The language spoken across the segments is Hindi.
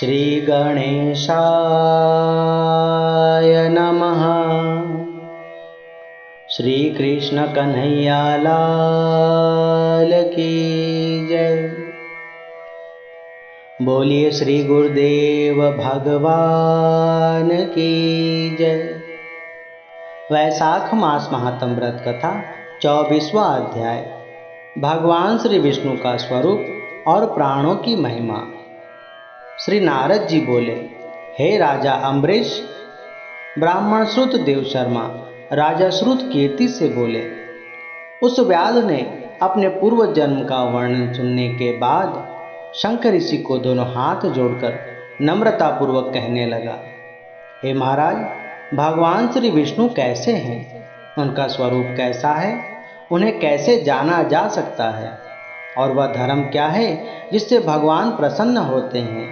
श्रीगणेशाय नमः। श्री कृष्ण कन्हैया लाल की जय। बोलिए श्री गुरुदेव भगवान की जय। वैशाख मास महात्म व्रत कथा 24वां अध्याय। भगवान श्री विष्णु का स्वरूप और प्राणों की महिमा। श्री नारद जी बोले, हे राजा अम्बरीश, ब्राह्मण श्रुत देव शर्मा राजा श्रुत कीर्ति से बोले। उस व्याध ने अपने पूर्व जन्म का वर्णन सुनने के बाद शंकर ऋषि को दोनों हाथ जोड़कर नम्रता पूर्वक कहने लगा, हे महाराज, भगवान श्री विष्णु कैसे हैं? उनका स्वरूप कैसा है? उन्हें कैसे जाना जा सकता है? और वह धर्म क्या है जिससे भगवान प्रसन्न होते हैं?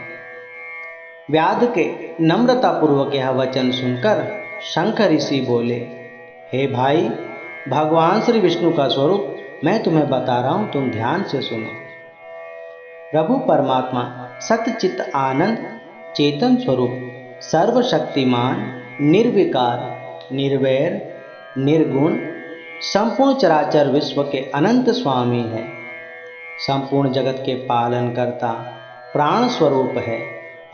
व्याध के नम्रता पूर्वक यह वचन सुनकर शंकर ऋषि बोले, हे भाई, भगवान श्री विष्णु का स्वरूप मैं तुम्हें बता रहा हूँ, तुम ध्यान से सुनो। प्रभु परमात्मा सतचित आनंद चेतन स्वरूप, सर्वशक्तिमान, निर्विकार, निर्वैर, निर्गुण, संपूर्ण चराचर विश्व के अनंत स्वामी है। संपूर्ण जगत के पालन करता प्राण स्वरूप है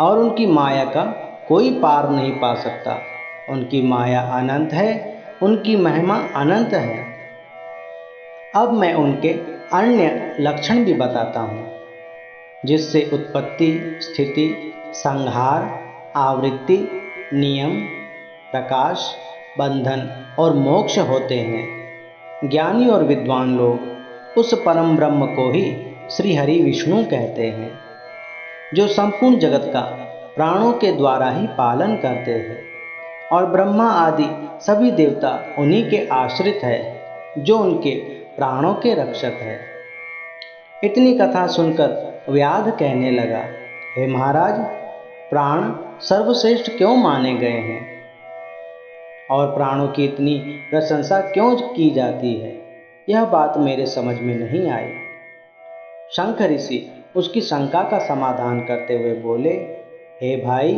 और उनकी माया का कोई पार नहीं पा सकता। उनकी माया अनंत है, उनकी महिमा अनंत है। अब मैं उनके अन्य लक्षण भी बताता हूँ, जिससे उत्पत्ति, स्थिति, संहार, आवृत्ति, नियम, प्रकाश, बंधन और मोक्ष होते हैं। ज्ञानी और विद्वान लोग उस परम ब्रह्म को ही श्री हरि विष्णु कहते हैं, जो संपूर्ण जगत का प्राणों के द्वारा ही पालन करते हैं। और ब्रह्मा आदि सभी देवता उन्हीं के आश्रित है, जो उनके प्राणों के रक्षक है। इतनी कथा सुनकर व्याध कहने लगा, हे महाराज, प्राण सर्वश्रेष्ठ क्यों माने गए हैं और प्राणों की इतनी प्रशंसा क्यों की जाती है? यह बात मेरे समझ में नहीं आई। शंकर ऋषि उसकी शंका का समाधान करते हुए बोले, हे भाई,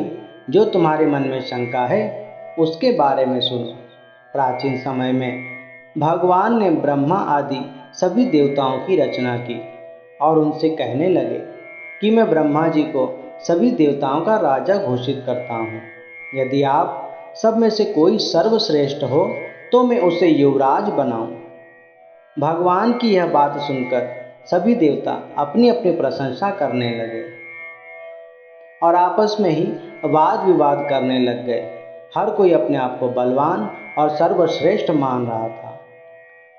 जो तुम्हारे मन में शंका है उसके बारे में सुनो। प्राचीन समय में भगवान ने ब्रह्मा आदि सभी देवताओं की रचना की और उनसे कहने लगे कि मैं ब्रह्मा जी को सभी देवताओं का राजा घोषित करता हूँ। यदि आप सब में से कोई सर्वश्रेष्ठ हो तो मैं उसे युवराज बनाऊं। भगवान की यह बात सुनकर सभी देवता अपनी अपनी प्रशंसा करने लगे और आपस में ही वाद विवाद करने लग गए। हर कोई अपने आप को बलवान और सर्वश्रेष्ठ मान रहा था।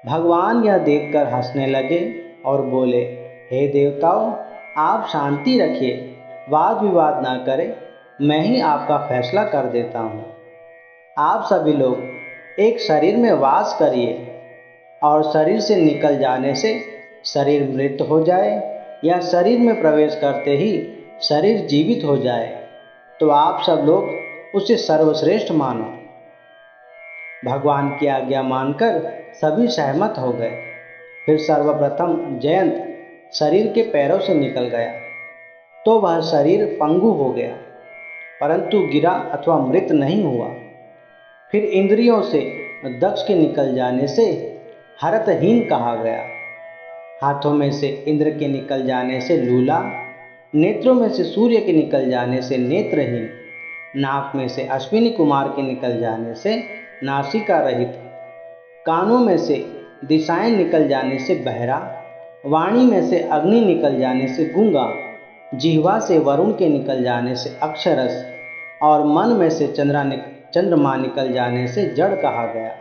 भगवान यह देखकर हंसने लगे और बोले, हे देवताओं, आप शांति रखिए, वाद विवाद ना करें, मैं ही आपका फैसला कर देता हूँ। आप सभी लोग एक शरीर में वास करिए और शरीर से निकल जाने से शरीर मृत हो जाए या शरीर में प्रवेश करते ही शरीर जीवित हो जाए तो आप सब लोग उसे सर्वश्रेष्ठ मानो। भगवान की आज्ञा मानकर सभी सहमत हो गए। फिर सर्वप्रथम जयंत शरीर के पैरों से निकल गया तो वह शरीर पंगु हो गया, परंतु गिरा अथवा मृत नहीं हुआ। फिर इंद्रियों से दक्ष के निकल जाने से हरतहीन कहा गया। हाथों में से इंद्र के निकल जाने से लूला, नेत्रों में से सूर्य के निकल जाने से नेत्रहीन, नाक में से अश्विनी कुमार के निकल जाने से नासिका रहित, कानों में से दिशाएं निकल जाने से बहरा, वाणी में से अग्नि निकल जाने से गूंगा, जिह्वा से वरुण के निकल जाने से अक्षरस और मन में से चंद्रमा निकल जाने से जड़ कहा गया।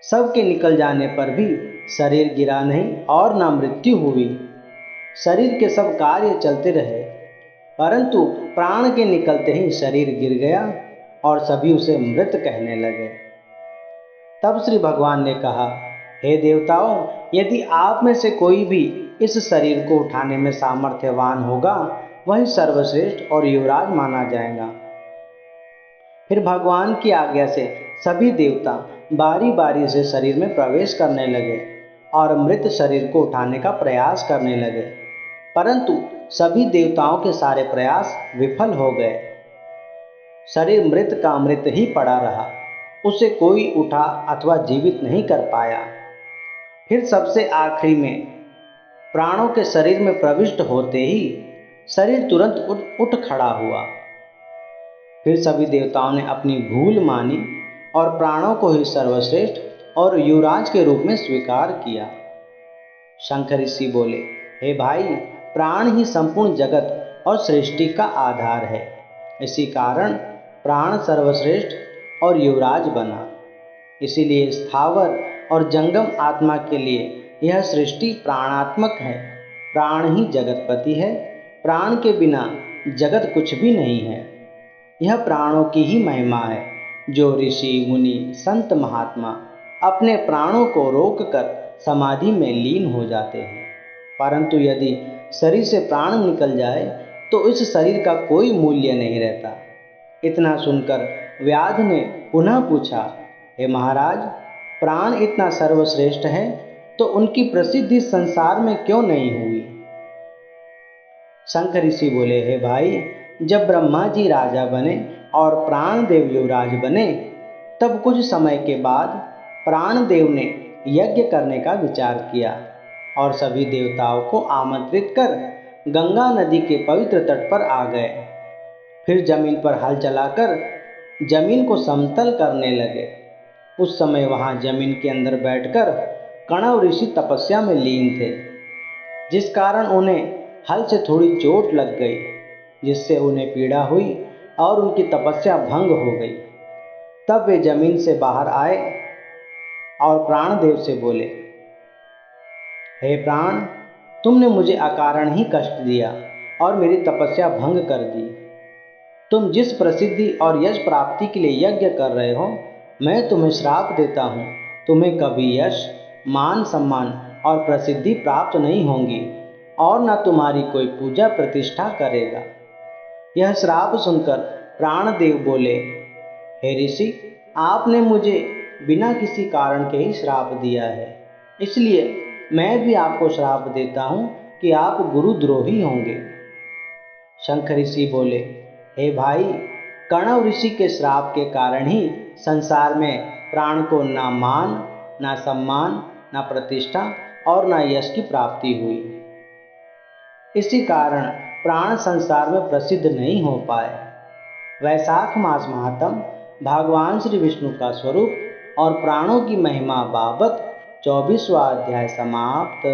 सबके निकल जाने पर भी शरीर गिरा नहीं और न मृत्यु हुई। शरीर के सब कार्य चलते रहे, परंतु प्राण के निकलते ही शरीर गिर गया और सभी उसे मृत कहने लगे। तब श्री भगवान ने कहा, हे देवताओं, यदि आप में से कोई भी इस शरीर को उठाने में सामर्थ्यवान होगा, वही सर्वश्रेष्ठ और युवराज माना जाएगा। फिर भगवान की आज्ञा से सभी देवता बारी बारी से शरीर में प्रवेश करने लगे और मृत शरीर को उठाने का प्रयास करने लगे, परंतु सभी देवताओं के सारे प्रयास विफल हो गए। शरीर मृत का मृत ही पड़ा रहा, उसे कोई उठा अथवा जीवित नहीं कर पाया। फिर सबसे आखिरी में प्राणों के शरीर में प्रविष्ट होते ही शरीर तुरंत उठ खड़ा हुआ। फिर सभी देवताओं ने अपनी भूल मानी और प्राणों को ही सर्वश्रेष्ठ और युवराज के रूप में स्वीकार किया। शंकर ऋषि बोले, हे भाई, प्राण ही संपूर्ण जगत और सृष्टि का आधार है। इसी कारण प्राण सर्वश्रेष्ठ और युवराज बना। इसीलिए स्थावर और जंगम आत्मा के लिए यह सृष्टि प्राणात्मक है। प्राण ही जगतपति है। प्राण के बिना जगत कुछ भी नहीं है। यह प्राणों की ही महिमा है। जो ऋषि मुनि संत महात्मा अपने प्राणों को रोककर समाधि में लीन हो जाते हैं, परंतु यदि शरीर से प्राण निकल जाए तो इस शरीर का कोई मूल्य नहीं रहता। इतना सुनकर व्याध ने पुनः पूछा, हे महाराज, प्राण इतना सर्वश्रेष्ठ है तो उनकी प्रसिद्धि संसार में क्यों नहीं हुई? शंकर ऋषि बोले, हे भाई, जब ब्रह्मा जी राजा बने और प्राणदेव युवराज बने, तब कुछ समय के बाद प्राणदेव ने यज्ञ करने का विचार किया और सभी देवताओं को आमंत्रित कर गंगा नदी के पवित्र तट पर आ गए। फिर जमीन पर हल चलाकर जमीन को समतल करने लगे। उस समय वहां जमीन के अंदर बैठकर कणव ऋषि तपस्या में लीन थे, जिस कारण उन्हें हल से थोड़ी चोट लग गई, जिससे उन्हें पीड़ा हुई और उनकी तपस्या भंग हो गई। तब वे जमीन से बाहर आए और प्राणदेव से बोले, हे प्राण, तुमने मुझे अकारण ही कष्ट दिया और मेरी तपस्या भंग कर दी। तुम जिस प्रसिद्धि और यश प्राप्ति के लिए यज्ञ कर रहे हो, मैं तुम्हें श्राप देता हूँ। तुम्हें कभी यश, मान सम्मान और प्रसिद्धि प्राप्त नहीं होंगी और न तुम्हारी कोई पूजा प्रतिष्ठा करेगा। यह श्राप सुनकर प्राणदेव बोले, हे ऋषि, आपने मुझे बिना किसी कारण के ही श्राप दिया है, इसलिए मैं भी आपको श्राप देता हूँ कि आप गुरुद्रोही होंगे। शंकर ऋषि बोले, हे भाई, कणव ऋषि के श्राप के कारण ही संसार में प्राण को न मान, न सम्मान, न प्रतिष्ठा और न यश की प्राप्ति हुई। इसी कारण प्राण संसार में प्रसिद्ध नहीं हो पाए। वैशाख मास महात्म, भगवान श्री विष्णु का स्वरूप और प्राणों की महिमा बाबत 24वां अध्याय समाप्त।